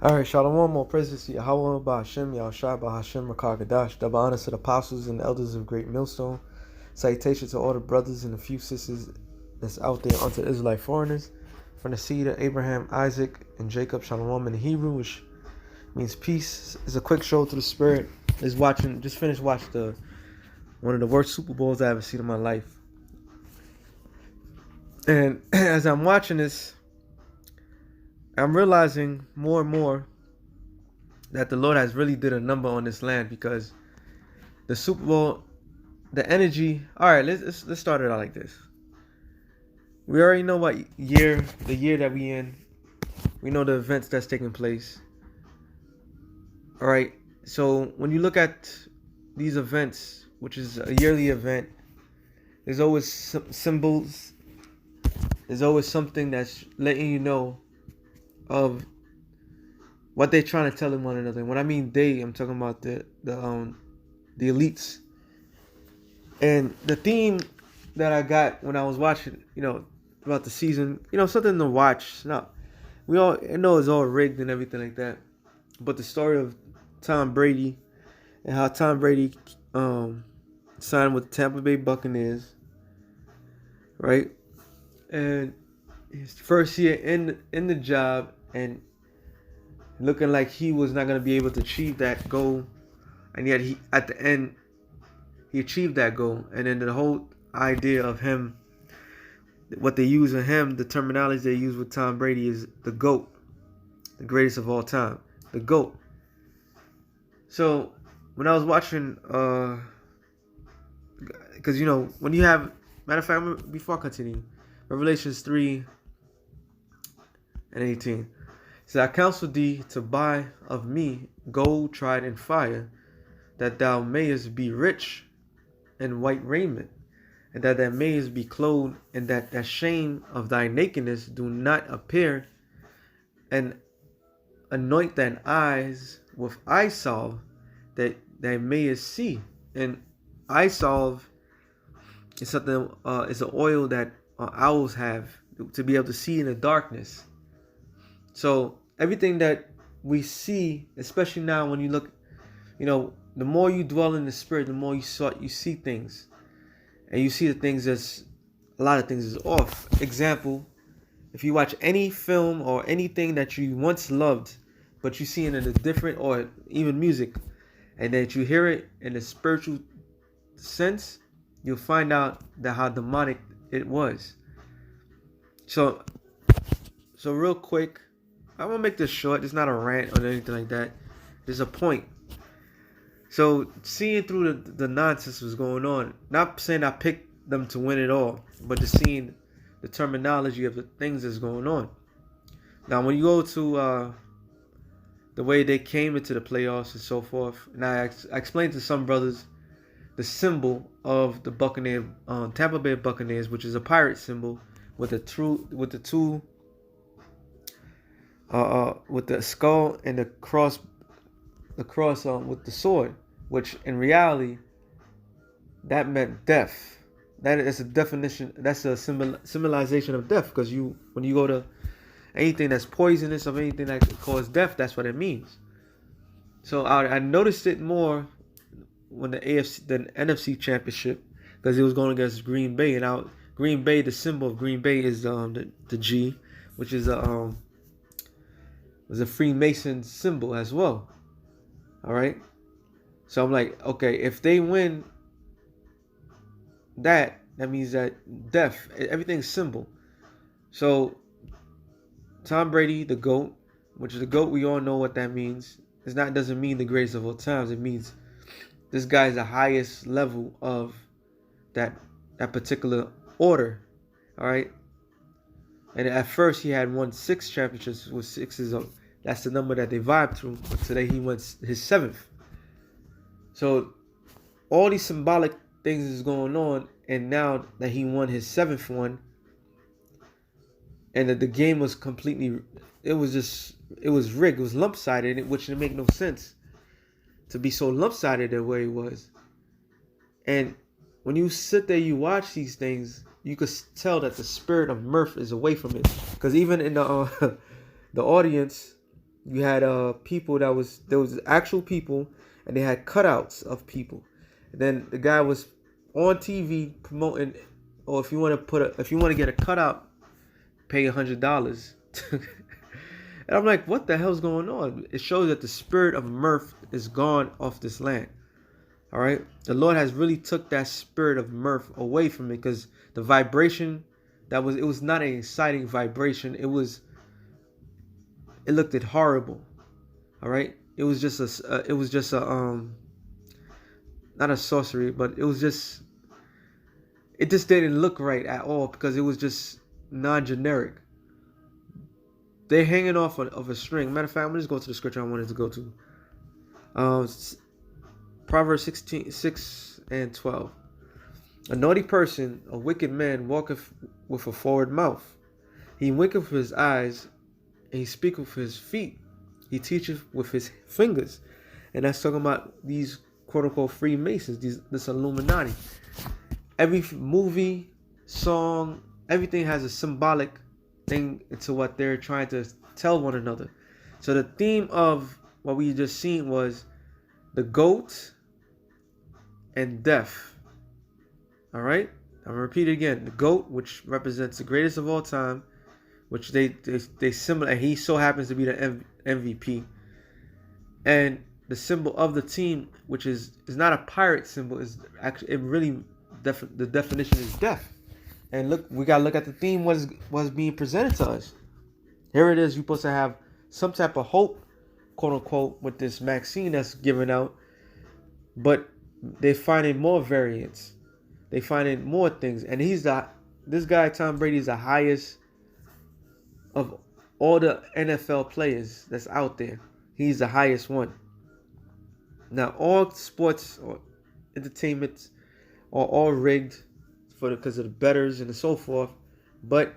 Alright, Shalom, more praises to Yahweh, Ba'Hashem, Yahushua, Ba'Hashem, Rakah double honors to the apostles and the elders of Great Millstone. Salutation to all the brothers and a few sisters that's out there unto Israelite foreigners. From the seed of Abraham, Isaac, and Jacob, Shalom in the Hebrew, which means peace. It's a quick show to the spirit. Just finished watching one of the worst Super Bowls I ever seen in my life. And as I'm watching this, I'm realizing more and more that the Lord has really did a number on this land, because the Super Bowl, the energy. All right, let's start it out like this. We already know the year that we in. We know the events that's taking place. All right, so when you look at these events, which is a yearly event, there's always some symbols. There's always something that's letting you know of what they're trying to tell one another. When I mean they, I'm talking about the elites. And the theme that I got when I was watching, about the season, something to watch. Now, we all know it's all rigged and everything like that, but the story of Tom Brady and how Tom Brady signed with the Tampa Bay Buccaneers, right? And his first year in the job, and looking like he was not going to be able to achieve that goal, and yet at the end he achieved that goal. And then the whole idea of him, what they use in him, the terminology they use with Tom Brady is the GOAT, the greatest of all time, the GOAT. So when I was watching, because when you have, matter of fact, before I continue, Revelations 3:18. So I counsel thee to buy of me gold tried in fire, that thou mayest be rich, and white raiment, and that thou mayest be clothed, and that the shame of thy nakedness do not appear, and anoint thine eyes with eye salve, that thou mayest see. And eye salve is something. It's an oil that owls have to be able to see in the darkness. So everything that we see, especially now when you look, the more you dwell in the spirit, the more you see things. And you see the things a lot of things is off. Example, if you watch any film or anything that you once loved, but you see it in a different, or even music, and that you hear it in a spiritual sense, you'll find out that how demonic it was. So real quick, I'm gonna make this short. It's not a rant or anything like that. There's a point. So seeing through the nonsense was going on. Not saying I picked them to win it all, but just seeing the terminology of the things that's going on. Now, when you go to the way they came into the playoffs and so forth, and I explained to some brothers the symbol of the Tampa Bay Buccaneers, which is a pirate symbol with the skull and the cross with the sword, which in reality that meant death. That is a definition. That's a symbolization of death, because when you go to anything that's poisonous or anything that could cause death, that's what it means. So I noticed it more when the NFC Championship, because it was going against Green Bay, and Green Bay, the symbol of Green Bay is the G, which is was a Freemason symbol as well. All right. So I'm like, okay, if they win that means that death, everything's symbol. So Tom Brady, the GOAT, which is the GOAT, we all know what that means. Doesn't mean the greatest of all times. It means this guy's the highest level of that particular order. All right. And at first he had won 6 championships with 6s. That's the number that they vibe through. But today he went his 7th. So all these symbolic things is going on. And now that he won his 7th one, and that the game was completely, it was rigged. It was lump-sided, which didn't make no sense to be so lump-sided the way it was. And when you sit there, you watch these things, you could tell that the spirit of mirth is away from it. Because even in the audience, You had people there was actual people, and they had cutouts of people. And then the guy was on TV promoting, or if you want to get a cutout, pay $100. And I'm like, what the hell's going on? It shows that the spirit of mirth is gone off this land. All right, the Lord has really took that spirit of mirth away from it, because the vibration it was not an exciting vibration. It looked horrible. All right, it was just a not a sorcery, but it just didn't look right at all, because it was just non-generic. They're hanging off of a string. Matter of fact, I'm going to just go to the scripture I wanted to go to. Proverbs 16:6-12. A naughty person, a wicked man, walketh with a forward mouth. He winketh with his eyes, and he speaketh with his feet. He teacheth with his fingers. And that's talking about these quote-unquote Freemasons, this Illuminati. Every movie, song, everything has a symbolic thing into what they're trying to tell one another. So the theme of what we just seen was the goat and death. All right, I'm gonna repeat it again. The goat, which represents the greatest of all time, which they symbol, and he so happens to be the MVP. And the symbol of the team, which is not a pirate symbol, is actually the definition is death. And look, we gotta look at the theme was being presented to us. Here it is. You're supposed to have some type of hope, quote unquote, with this vaccine that's given out, but they're finding more variants. They finding more things, and this guy Tom Brady is the highest of all the NFL players that's out there. He's the highest one. Now, all sports or entertainment are all rigged because of the bettors and so forth, but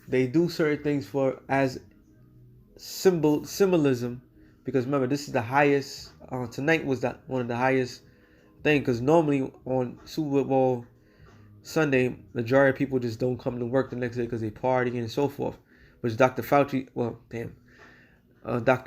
they do certain things for as symbolism, because remember, this is the highest. Tonight was one of the highest thing, because normally on Super Bowl Sunday, majority of people just don't come to work the next day because they party and so forth. Which Dr.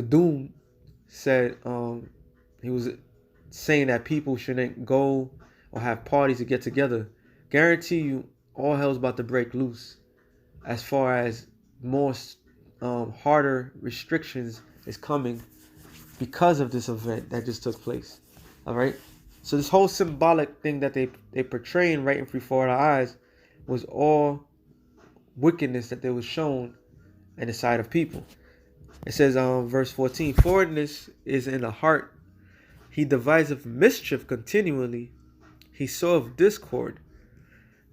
Doom said he was saying that people shouldn't go or have parties to get together. Guarantee you, all hell's about to break loose as far as more harder restrictions is coming because of this event that just took place. All right. So this whole symbolic thing that they portraying right in before our eyes was all wickedness that they was shown in the sight of people. It says verse 14, forwardness is in the heart. He deviseth mischief continually. He soweth discord.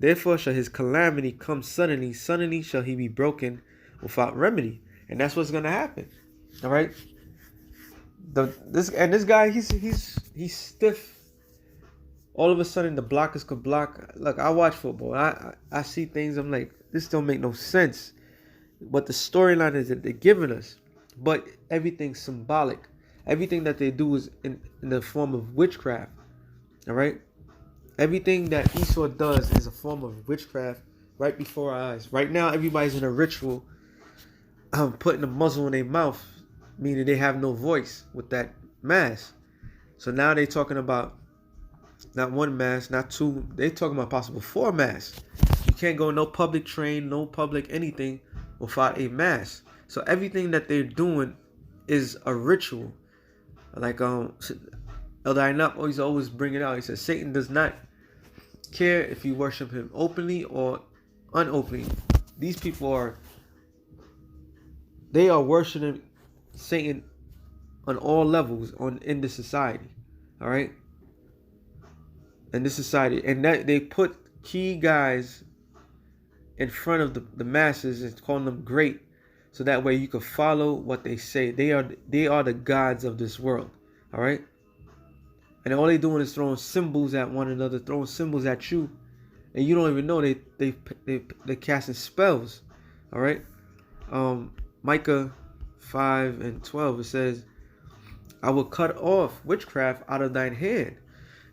Therefore shall his calamity come suddenly. Suddenly shall he be broken without remedy. And that's what's gonna happen. All right. This guy, he's stiff. All of a sudden, the blockers could block. Look, I watch football. I see things. I'm like, this don't make no sense. But the storyline is that they're giving us. But everything's symbolic. Everything that they do is in the form of witchcraft. All right? Everything that Esau does is a form of witchcraft right before our eyes. Right now, everybody's in a ritual putting a muzzle in their mouth, meaning they have no voice with that mask. So now they're talking about not one mask, not two. They talking about possible 4 masks. You can't go no public train, no public anything without a mask. So everything that they're doing is a ritual. Like Elder Einap always bring it out. He says Satan does not care if you worship him openly or unopenly. These people they are worshiping Satan on all levels in this society. All right. In this society, and that they put key guys in front of the masses and calling them great, so that way you can follow what they say. They are the gods of this world. All right, and all they doing is throwing symbols at one another, throwing symbols at you, and you don't even know they casting spells. All right, Micah 5:12, it says, "I will cut off witchcraft out of thine hand,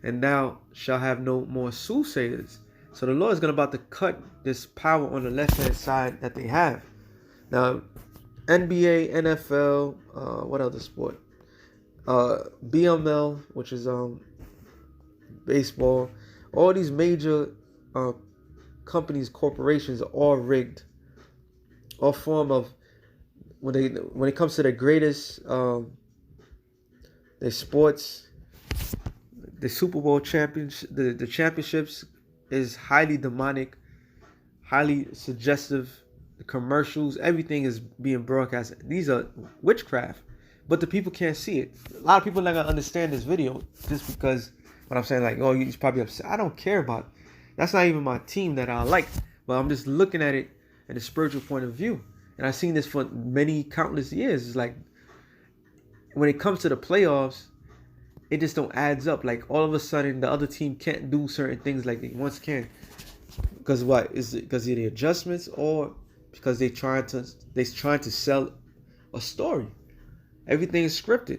and thou shalt have no more soothsayers." So the Lord is about to cut this power on the left hand side that they have. Now, NBA, NFL, what other sport? BML, which is baseball. All these major uh, companies, corporations are all rigged. All form of when it comes to the greatest the sports, the Super Bowl champions, the championships is highly demonic, highly suggestive. The commercials, everything is being broadcast. These are witchcraft, but the people can't see it. A lot of people are not gonna understand this video just because what I'm saying, like, oh, he's probably upset. I don't care about it. That's not even my team that I like, but I'm just looking at it in a spiritual point of view. And I've seen this for many countless years. It's like when it comes to the playoffs, it just don't adds up. Like all of a sudden, the other team can't do certain things like they once can. Because what is it? Because of the adjustments, or because they trying to sell a story? Everything is scripted,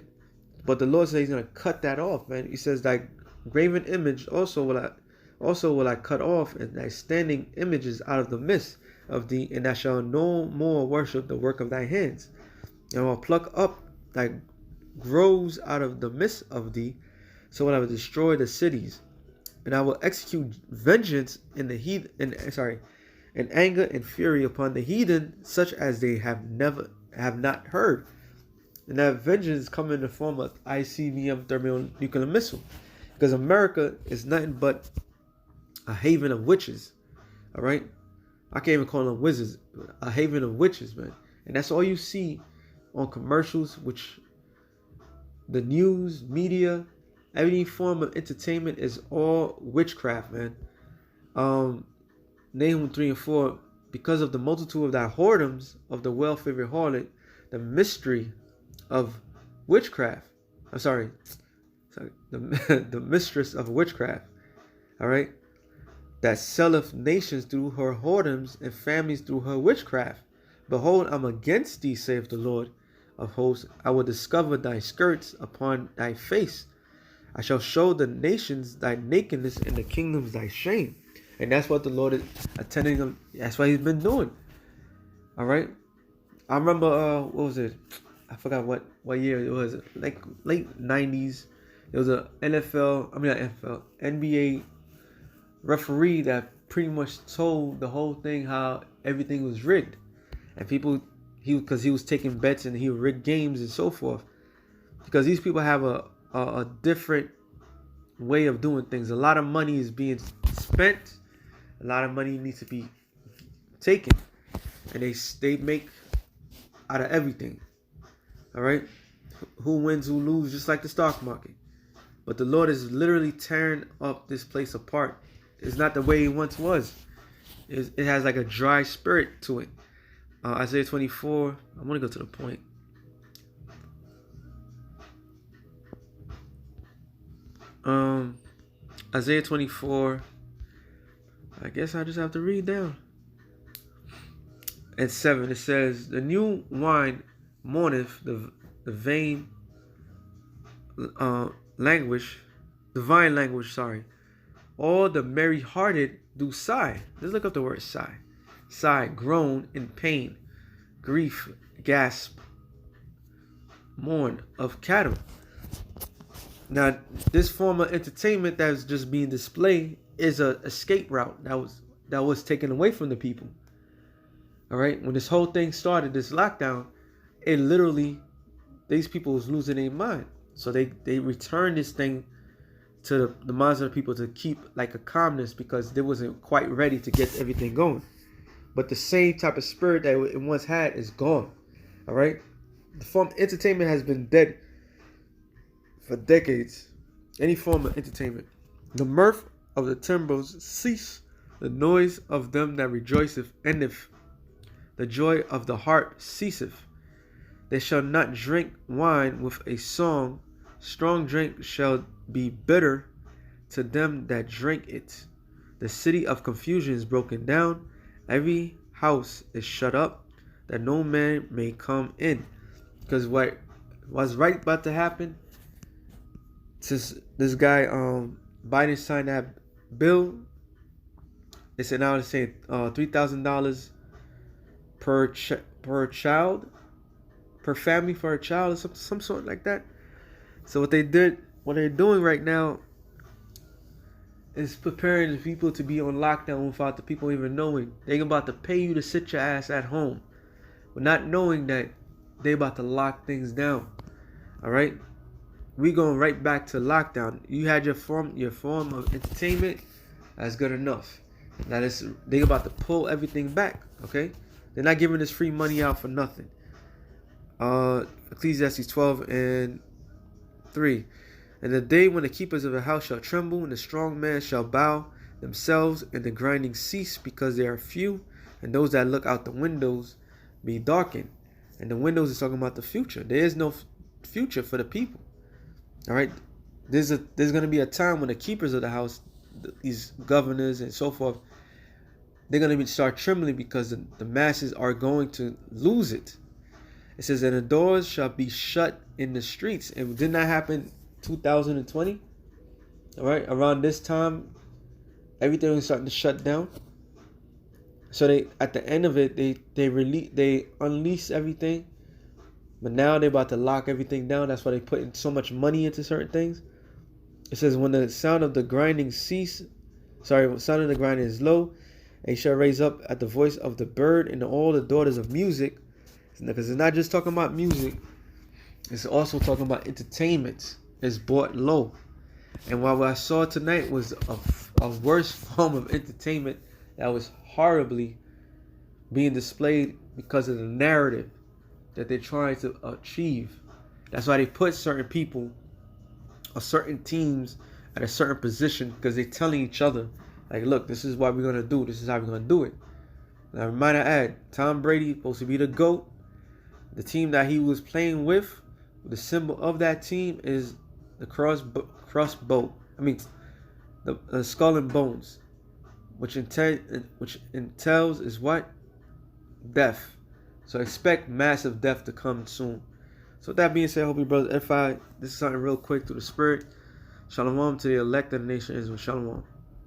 but the Lord says He's gonna cut that off, man. He says that graven image also will I cut off, and thy standing images out of the midst of thee, and thou shalt no more worship the work of thy hands. And I will pluck up thy groves out of the midst of thee, so will I will destroy the cities, and I will execute vengeance in the in anger and fury upon the heathen, such as they have not heard. And that vengeance come in the form of ICBM thermonuclear missile, because America is nothing but a haven of witches. All right, I can't even call them wizards. A haven of witches, man. And that's all you see on commercials, which the news, media, any form of entertainment is all witchcraft, man. Nahum 3 and 4, because of the multitude of thy whoredoms of the well-favored harlot, the mystery of witchcraft. I'm sorry, the mistress of witchcraft. All right, that selleth nations through her whoredoms and families through her witchcraft. Behold, I'm against thee, saith the Lord of hosts. I will discover thy skirts upon thy face. I shall show the nations thy nakedness and the kingdoms thy shame. And that's what the Lord is attending them. That's what He's been doing. All right. I remember what was it? I forgot what year it was. Like late 90s. There was a NBA referee that pretty much told the whole thing how everything was rigged, and because he was taking bets and he rigged games and so forth. Because these people have a different way of doing things. A lot of money is being spent. A lot of money needs to be taken, and they make out of everything. All right, who wins, who loses, just like the stock market. But the Lord is literally tearing up this place apart. It's not the way it once was. It has like a dry spirit to it. Isaiah 24. I'm gonna go to the point. Isaiah 24. I guess I just have to read down. At 7, it says, "The new wine mourneth the vain language, divine language, sorry. All the merry-hearted do sigh." Let's look up the word sigh. Sigh, groan in pain, grief, gasp, mourn of cattle. Now, this form of entertainment that is just being displayed is a escape route that was taken away from the people. All right, when this whole thing started, this lockdown, it literally, these people was losing their mind. So they returned this thing to the minds of the people to keep like a calmness, because they wasn't quite ready to get everything going. But the same type of spirit that it once had is gone. All right, the form of entertainment has been dead for decades. Any form of entertainment. The mirth of the timbrels cease, the noise of them that rejoiceth endeth, the joy of the harp ceaseth. They shall not drink wine with a song, strong drink shall be bitter to them that drink it. The city of confusion is broken down, every house is shut up, that no man may come in. Because what's right about to happen, since this guy Biden signed that bill, they said now they're saying $3,000 per child per family for a child or some sort like that. So what they're doing right now is preparing the people to be on lockdown without the people even knowing. They're about to pay you to sit your ass at home, but not knowing that they about to lock things down. All right, we going right back to lockdown. You had your form of entertainment. That's good enough. Now they about to pull everything back. Okay, they're not giving this free money out for nothing. Ecclesiastes 12:3. And the day when the keepers of the house shall tremble, and the strong man shall bow themselves, and the grinding cease, because they are few, and those that look out the windows be darkened. And the windows is talking about the future. There is no future for the people. All right, there's going to be a time when the keepers of the house, these governors and so forth, they're going to start trembling because the masses are going to lose it. It says, and the doors shall be shut in the streets. And didn't that happen 2020? All right, around this time, everything was starting to shut down. So they, at the end of it, they unleash everything, but now they're about to lock everything down. That's why they put in so much money into certain things. It says, when the sound of the grinding when the sound of the grinding is low, they shall raise up at the voice of the bird and all the daughters of music, because it's not just talking about music, it's also talking about entertainment. Is brought low. And what I saw tonight was a worse form of entertainment that was horribly being displayed because of the narrative that they're trying to achieve. That's why they put certain people or certain teams at a certain position, because they're telling each other, like, look, this is what we're going to do. This is how we're going to do it. Now, reminder add, Tom Brady supposed to be the GOAT. The team that he was playing with, the symbol of that team is the crossbow. The skull and bones, which entails is what? Death. So expect massive death to come soon. So with that being said, I hope you brothers edify. This is something real quick through the spirit. Shalom to the elect of the nation Israel. Shalom.